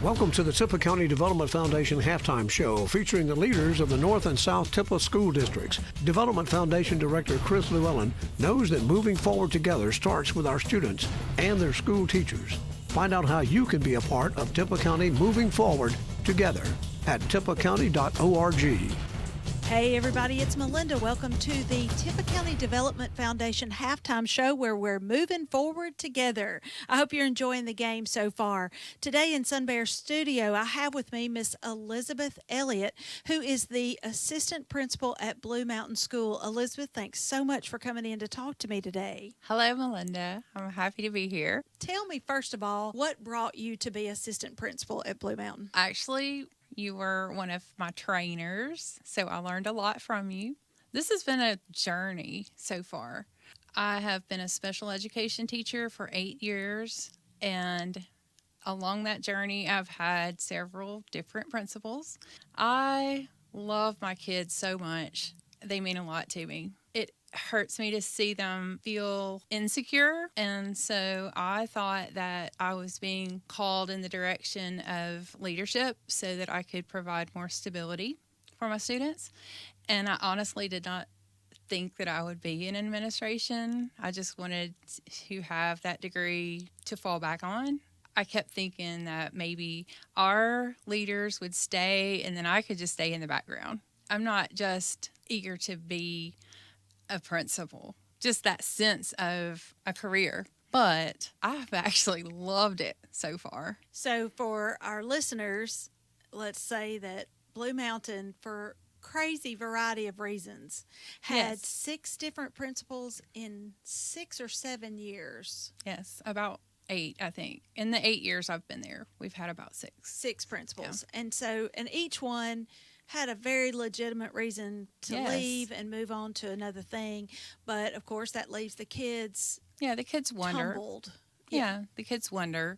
Welcome to the Tippah County Development Foundation Halftime Show, featuring the leaders of the North and South Tippah School Districts. Development Foundation Director Chris Llewellyn knows that moving forward together starts with our students and their school teachers. Find out how you can be a part of Tippah County moving forward together at tippahcounty.org. Hey everybody, it's Melinda. Welcome to the Tippah County Development Foundation Halftime Show, where we're moving forward together. I hope you're enjoying the game so far. Today in Sun Bear Studio, I have with me Miss Elizabeth Elliott, who is the Assistant Principal at Blue Mountain School. Elizabeth, thanks so much for coming in to talk to me today. Hello, Melinda. I'm happy to be here. Tell me, first of all, what brought you to be Assistant Principal at Blue Mountain? Actually, you were one of my trainers, so I learned a lot from you. This has been a journey so far. I have been a special education teacher for 8 years, and along that journey, I've had several different principals. I love my kids so much. They mean a lot to me. It hurts me to see them feel insecure, and so I thought that I was being called in the direction of leadership so that I could provide more stability for my students. And I honestly did not think that I would be in administration. I just wanted to have that degree to fall back on. I kept thinking that maybe our leaders would stay and then I could just stay in the background. I'm not just eager to be a principal, just that sense of a career. But I've actually loved it so far. So for our listeners, let's say that Blue Mountain, for crazy variety of reasons, had 6 different principals in 6 or 7 years. Yes, about 8, I think. In the 8 years I've been there, we've had about 6. 6 principals. Yeah. And each one had a very legitimate reason to leave and move on to another thing. But, of course, that leaves the kids the kids wonder. Tumbled. Yeah, the kids wonder.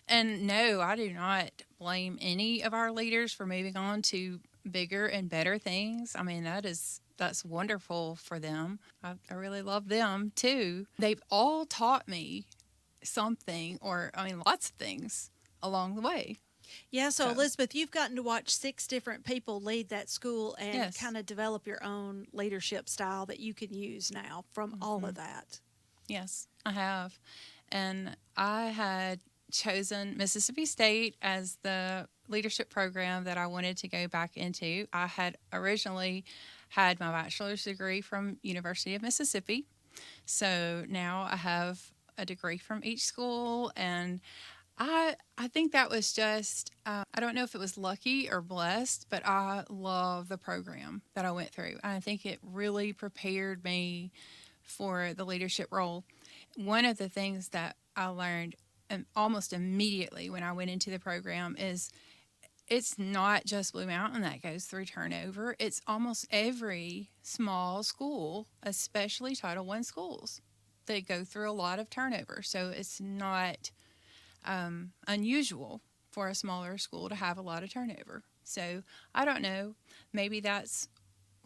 And no, I do not blame any of our leaders for moving on to bigger and better things. I mean, that's wonderful for them. I really love them, too. They've all taught me something, lots of things along the way. Yeah, so Elizabeth, you've gotten to watch 6 different people lead that school and kind of develop your own leadership style that you can use now from all of that. Yes, I have. And I had chosen Mississippi State as the leadership program that I wanted to go back into. I had originally had my bachelor's degree from University of Mississippi. So now I have a degree from each school, and I think that was just, I don't know if it was lucky or blessed, but I love the program that I went through. I think it really prepared me for the leadership role. One of the things that I learned almost immediately when I went into the program is it's not just Blue Mountain that goes through turnover. It's almost every small school, especially Title I schools. They go through a lot of turnover. So it's not unusual for a smaller school to have a lot of turnover. So I don't know. Maybe that's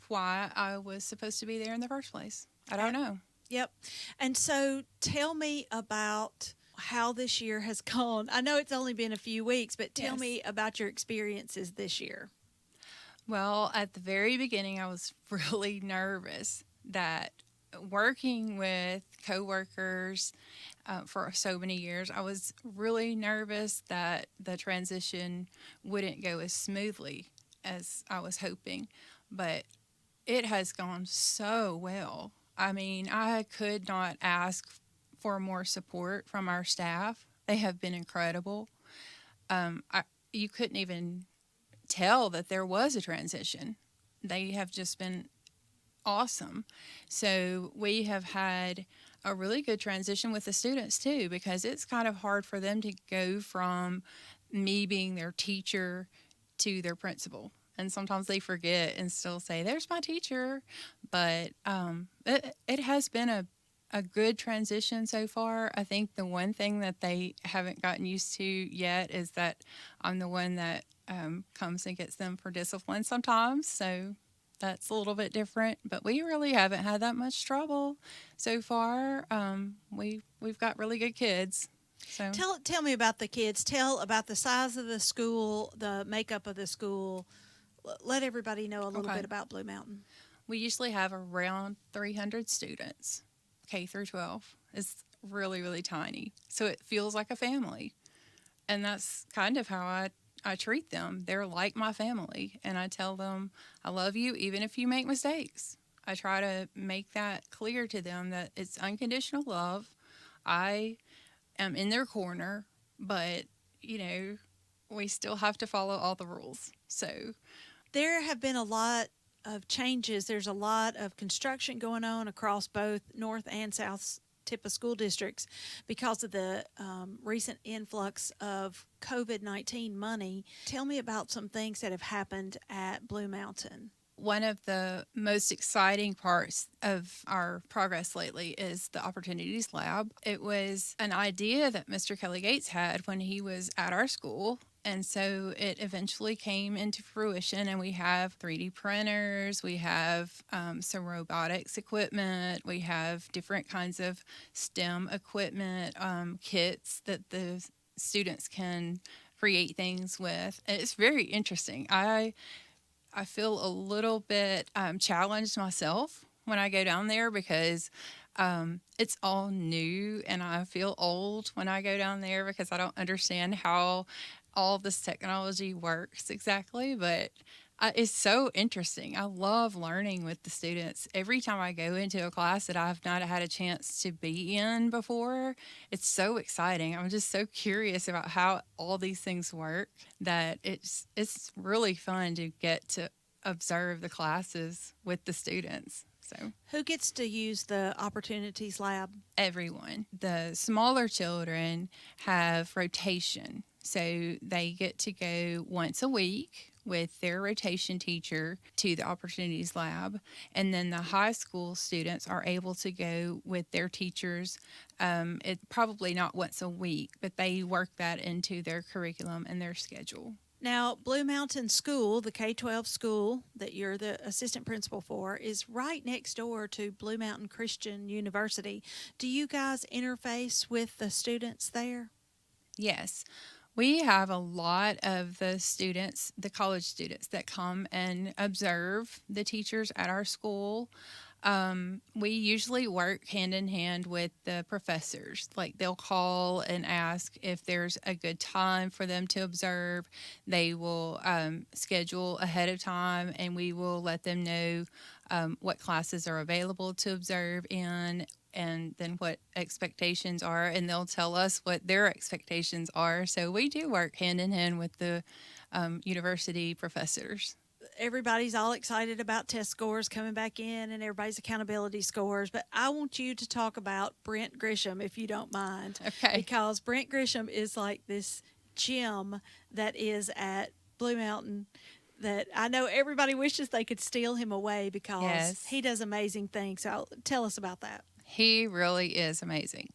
why I was supposed to be there in the first place. I don't know. Yep. And so tell me about how this year has gone. I know it's only been a few weeks, but tell me about your experiences this year. Well, at the very beginning, I was really nervous that working with coworkers for so many years, I was really nervous that the transition wouldn't go as smoothly as I was hoping, but it has gone so well. I mean, I could not ask for more support from our staff. They have been incredible. You couldn't even tell that there was a transition. They have just been awesome. So we have had a really good transition with the students too, because it's kind of hard for them to go from me being their teacher to their principal. And sometimes they forget and still say, there's my teacher. But it has been a good transition so far. I think the one thing that they haven't gotten used to yet is that I'm the one that comes and gets them for discipline sometimes. So that's a little bit different, but we really haven't had that much trouble so far. We've got really good kids. So Tell me about the kids. Tell about the size of the school, the makeup of the school. Let everybody know a little okay, bit about Blue Mountain. we usually have around 300 students, K through 12. It's really, really tiny. So it feels like a family. And that's kind of how I treat them. They're like my family. And I tell them, I love you even if you make mistakes. I try to make that clear to them that it's unconditional love. I am in their corner, but, you know, we still have to follow all the rules. So, There have been a lot of changes. There's a lot of construction going on across both North and South Tippah school districts because of the recent influx of COVID-19 money. Tell me about some things that have happened at Blue Mountain. one of the most exciting parts of our progress lately is the Opportunities Lab. It was an idea that Mr. Kelly Gates had when he was at our school. And so it eventually came into fruition, and we have 3D printers, we have some robotics equipment, we have different kinds of STEM equipment, kits that the students can create things with. And it's very interesting. I feel a little bit challenged myself when I go down there because it's all new, and I feel old when I go down there because I don't understand how all this technology works exactly. But it's so interesting. I love learning with the students. Every time I go into a class that I've not had a chance to be in before, it's so exciting. I'm just so curious about how all these things work that it's really fun to get to observe the classes with the students. So Who gets to use the Opportunities Lab? everyone. The smaller children have rotation. So they get to go once a week with their rotation teacher to the Opportunities Lab. And then the high school students are able to go with their teachers. It's probably not once a week, but they work that into their curriculum and their schedule. Now, Blue Mountain School, the K 12 school that you're the assistant principal for, is right next door to Blue Mountain Christian University. Do you guys interface with the students there? Yes. We have a lot of the students, the college students, that come and observe the teachers at our school. We usually work hand in hand with the professors. Like they'll call and ask if there's a good time for them to observe. They will schedule ahead of time, and we will let them know what classes are available to observe in, and then what expectations are, and they'll tell us what their expectations are. So we do work hand in hand with the university professors. Everybody's all excited about test scores coming back in and everybody's accountability scores, but I want you to talk about Brent Grisham, if you don't mind. Okay. Because Brent Grisham is like this gem that is at Blue Mountain that I know everybody wishes they could steal him away because Yes. he does amazing things. So tell us about that. He really is amazing.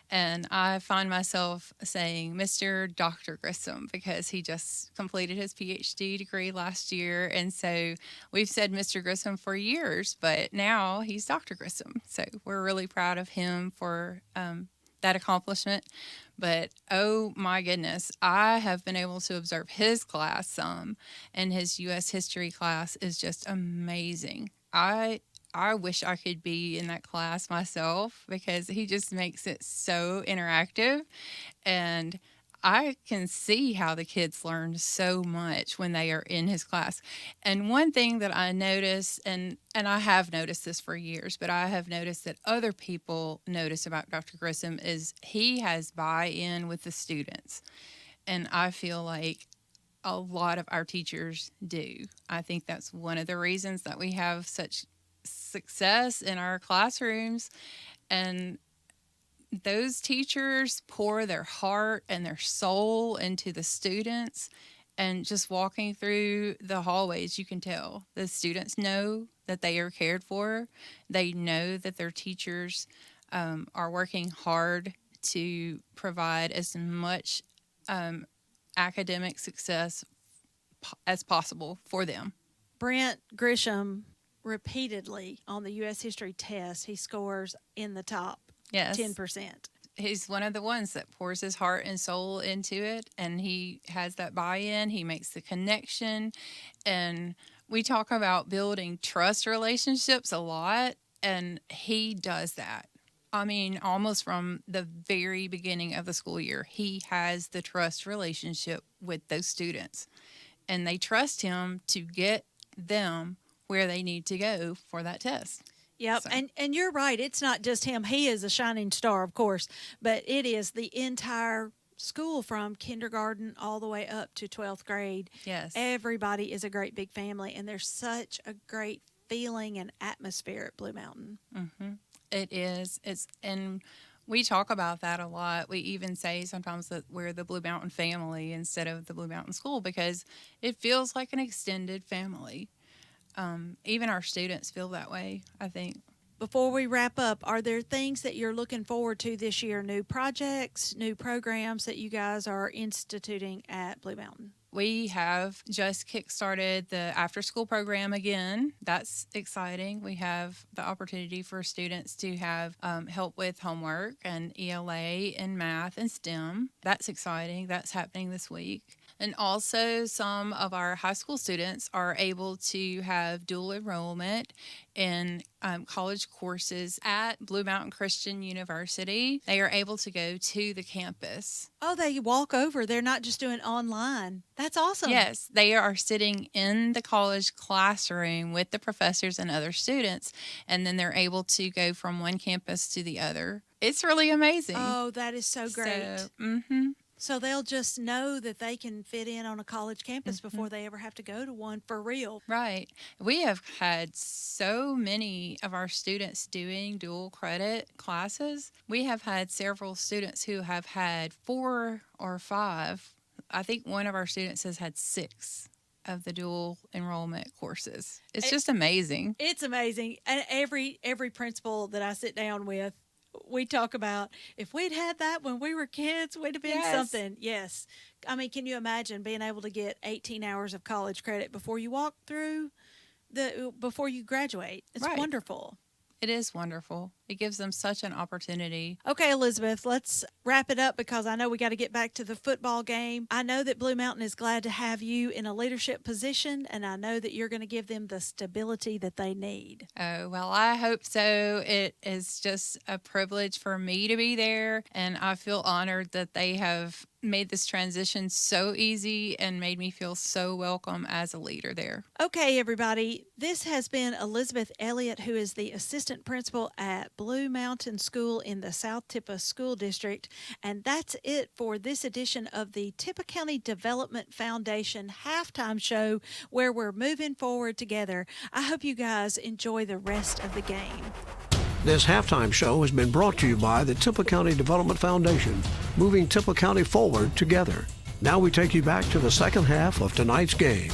And I find myself saying Mr. Dr. Grissom because he just completed his PhD degree last year. And so we've said Mr. Grissom for years, but now he's Dr. Grissom. So we're really proud of him for that accomplishment. But oh my goodness, I have been able to observe his class some, and his U.S. history class is just amazing. I wish I could be in that class myself because he just makes it so interactive, and I can see how the kids learn so much when they are in his class. And one thing that I noticed, and I have noticed this for years, but I have noticed that other people notice about Dr. Grissom is he has buy-in with the students. And I feel like a lot of our teachers do. I think that's one of the reasons that we have such success in our classrooms, and those teachers pour their heart and their soul into the students. And just walking through the hallways, you can tell the students know that they are cared for. They know that their teachers are working hard to provide as much academic success as possible for them. Brent Grisham repeatedly on the U.S. history test, he scores in the top Yes. 10%. he's one of the ones that pours his heart and soul into it, and he has that buy-in. He makes the connection, and we talk about building trust relationships a lot, and he does that. I mean, almost from the very beginning of the school year, he has the trust relationship with those students, and they trust him to get them where they need to go for that test. Yep, So. and you're right. It's not just him. He is a shining star, of course, but it is the entire school from kindergarten all the way up to 12th grade. Yes. Everybody is a great big family, and there's such a great feeling and atmosphere at Blue Mountain. Mm-hmm. It is. And we talk about that a lot. We even say sometimes that we're the Blue Mountain family instead of the Blue Mountain School, because it feels like an extended family. Even our students feel that way, I think. Before we wrap up, are there things that you're looking forward to this year? New projects, new programs that you guys are instituting at Blue Mountain? We have just kickstarted the after-school program again. That's exciting. We have the opportunity for students to have help with homework and ELA and math and STEM. That's exciting. That's happening this week. And also some of our high school students are able to have dual enrollment in college courses at Blue Mountain Christian University. They are able to go to the campus. Oh, they walk over. They're not just doing online. That's awesome. Yes, they are sitting in the college classroom with the professors and other students, and then they're able to go from one campus to the other. It's really amazing. Oh, that is so great. So they'll just know that they can fit in on a college campus before they ever have to go to one for real. Right. We have had so many of our students doing dual credit classes. We have had several students who have had 4 or 5. I think one of our students has had 6 of the dual enrollment courses. It's just amazing. It's amazing. And every principal that I sit down with, we talk about, if we'd had that when we were kids, we'd have been something. Yes. I mean, can you imagine being able to get 18 hours of college credit before you walk through before you graduate? It's wonderful. It is wonderful. It gives them such an opportunity. Okay, Elizabeth, let's wrap it up because I know we got to get back to the football game. I know that Blue Mountain is glad to have you in a leadership position, and I know that you're going to give them the stability that they need. Oh, well, I hope so. It is just a privilege for me to be there, and I feel honored that they have made this transition so easy and made me feel so welcome as a leader there. Okay, everybody, this has been Elizabeth Elliott, who is the assistant principal at Blue Mountain School in the South Tippah School District, and that's it for this edition of the Tippah County Development Foundation halftime show, where we're moving forward together. I hope you guys enjoy the rest of the game. This halftime show has been brought to you by the Tippah County Development Foundation, moving Tippah County forward together. Now we take you back to the second half of tonight's game.